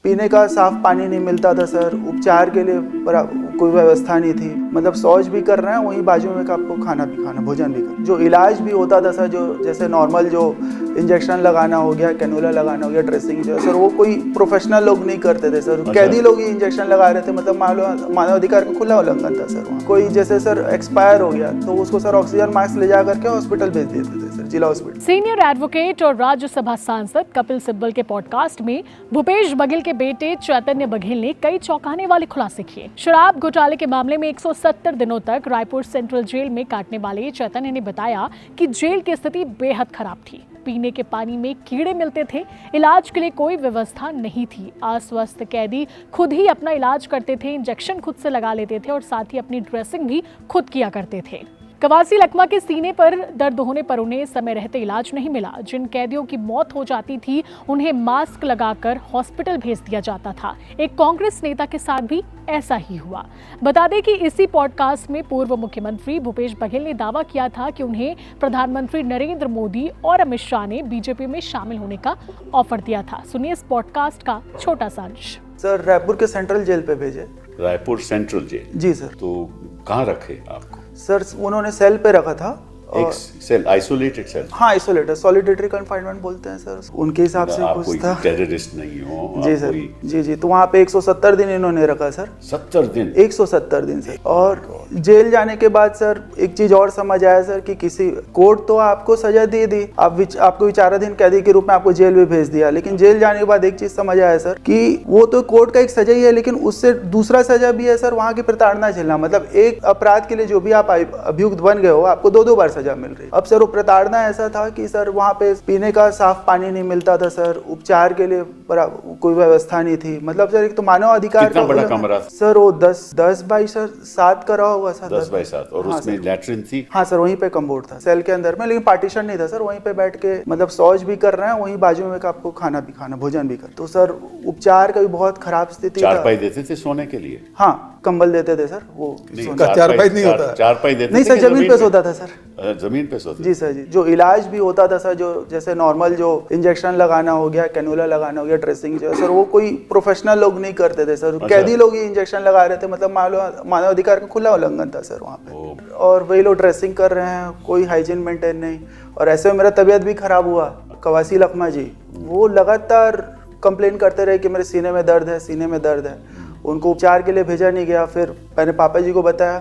पीने का साफ पानी नहीं मिलता था सर, उपचार के लिए कोई व्यवस्था नहीं थी, मतलब शौच भी कर रहे हैं वहीं बाजू में आपको खाना भी खाना, भोजन भी करना। जो इलाज भी होता था सर, जो जैसे नॉर्मल जो इंजेक्शन लगाना हो गया, कैनुला लगाना हो गया, ड्रेसिंग जो है सर, वो कोई प्रोफेशनल लोग नहीं करते थे सर। कैदी लोग ही इंजेक्शन लगा रहे थे, मतलब मानवाधिकार का खुला उल्लंघन था सर वहाँ। कोई जैसे सर एक्सपायर हो गया तो उसको सर ऑक्सीजन मास्क ले जा करके हॉस्पिटल भेज देते थे सर, जिला हॉस्पिटल। सीनियर एडवोकेट और राज्यसभा सांसद कपिल सिब्बल के पॉडकास्ट में भूपेश बघेल के बेटे चैतन्य बघेल ने कई चौंकाने वाले खुलासे किए। शराब घोटाले के मामले में 170 दिनों तक रायपुर सेंट्रल जेल में काटने वाले चैतन्य ने बताया कि जेल की स्थिति बेहद खराब थी। पीने के पानी में कीड़े मिलते थे, इलाज के लिए कोई व्यवस्था नहीं थी। अस्वस्थ कैदी खुद ही अपना इलाज करते थे, इंजेक्शन खुद से लगा लेते थे और साथ ही अपनी ड्रेसिंग भी खुद किया करते थे। कवासी लकवा के सीने पर दर्द होने पर उन्हें समय रहते इलाज नहीं मिला। जिन कैदियों की मौत हो जाती थी उन्हें मास्क लगाकर हॉस्पिटल भेज दिया जाता था। एक कांग्रेस नेता के साथ भी ऐसा ही हुआ। बता दें कि इसी पॉडकास्ट में पूर्व मुख्यमंत्री भूपेश बघेल ने दावा किया था कि उन्हें प्रधानमंत्री नरेंद्र मोदी और अमित शाह ने बीजेपी में शामिल होने का ऑफर दिया था। सुनिए इस पॉडकास्ट का छोटा सा अंश। सर रायपुर के सेंट्रल जेल पे भेजे। Raipur central jail? जी सर। तो कहाँ रखे आपको? सर उन्होंने सेल पे रखा था। एक सेल, आइसोलेटेड सेल? हाँ आइसोलेटेड, सॉलिडेटरी कन्फाइनमेंट बोलते हैं सर, उनके हिसाब से कुछ था। टेररिस्ट नहीं हो जी सर। जी तो वहाँ पे 170 दिन इन्होंने रखा सर। 70 दिन? 170 दिन सर। और जेल जाने के बाद सर एक चीज और समझ आया सर कि किसी कोर्ट तो आपको सजा दे दी, आपको विचाराधीन कैदी के रूप में आपको जेल भी भेज दिया, लेकिन जेल जाने के बाद एक चीज समझ आया सर कि वो तो कोर्ट का एक सजा ही है, लेकिन उससे दूसरा सजा भी है सर, वहाँ की प्रताड़ना झेलना। मतलब एक अपराध के लिए जो भी आप अभियुक्त बन गए हो, आपको 2-2 बार सजा मिल रही। अब सर वो प्रताड़ना ऐसा था कि सर वहाँ पे पीने का साफ पानी नहीं मिलता था सर, उपचार के लिए कोई व्यवस्था नहीं थी। मतलब सर एक तो मानव अधिकार। कितना बड़ा कमरा सर? वो 10 बाई सर 7 का रहा होगा सर। 10 बाई 7। और हाँ, उसमें लैट्रिन थी? हाँ सर, वहीं पे कम्बोर्ड था सेल के अंदर में, लेकिन पार्टीशन नहीं था सर। वहीं पे बैठ के मतलब शौच भी कर रहे हैं, वहीं बाजू में आपको खाना भी खाना, भोजन भी कर। तो सर उपचार का भी बहुत खराब स्थिति। चारपाई देते थे सोने के लिए? हाँ कंबल देते थे सर। वो चारपाई नहीं होता? चारपाई देते नहीं सर, जमीन पे सोता था सर। जमीन पे सोते? जी सर जी। जो इलाज भी होता था सर, जो जैसे नॉर्मल जो इंजेक्शन लगाना हो गया, कैनुला लगाना हो गया, ड्रेसिंग जो है सर, वो कोई प्रोफेशनल लोग नहीं करते थे सर। कैदी लोग ही इंजेक्शन लगा रहे थे, मतलब मानवाधिकार का खुला उल्लंघन था सर वहाँ पे। और वही लोग ड्रेसिंग कर रहे हैं, कोई हाइजीन मेंटेन नहीं। और ऐसे में मेरा तबीयत भी खराब हुआ। कवासी लखमा जी वो लगातार कंप्लेन करते रहे कि मेरे सीने में दर्द है, सीने में दर्द है। उनको उपचार के लिए भेजा नहीं गया। फिर मैंने पापा जी को बताया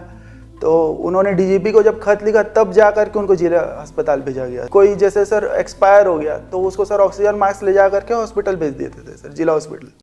तो उन्होंने डीजीपी को जब खत लिखा तब जा करके उनको जिला अस्पताल भेजा गया। कोई जैसे सर एक्सपायर हो गया तो उसको सर ऑक्सीजन मास्क ले जा करके हॉस्पिटल भेज देते थे सर, जिला हॉस्पिटल।